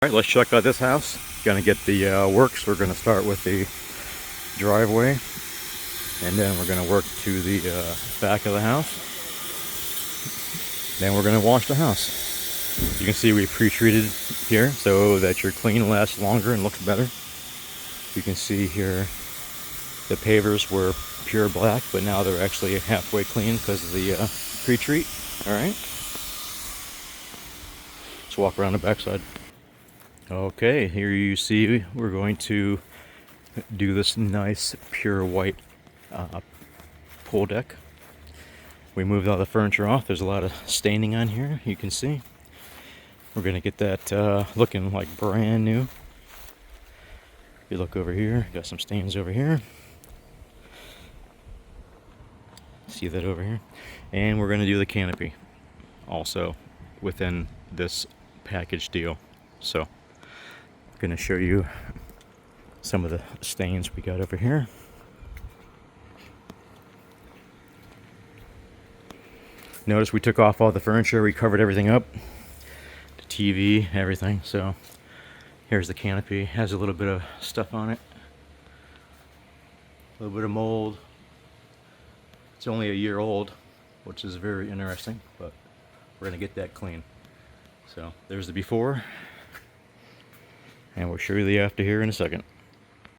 Alright, let's check out this house. Gonna get the works. We're gonna start with the driveway, and then we're gonna work to the back of the house. Then we're gonna wash the house. You can see we pre-treated here so that your clean lasts longer and looks better. You can see here the pavers were pure black, but now they're actually halfway clean because of the pre-treat. Alright. Let's walk around the backside. Okay, here you see we're going to do this nice pure white pool deck. We moved all the furniture off. There's a lot of staining on here, you can see. We're going to get that looking like brand new. If you look over here, got some stains over here. See that over here? And we're going to do the canopy also within this package deal. So going to show you some of the stains we got over here. Notice we took off all the furniture, we covered everything up, the TV, everything. So here's the canopy, has a little bit of stuff on it, a little bit of mold. It's only a year old, which is very interesting, but we're going to get that clean. So there's the before, and we'll show you the after here in a second.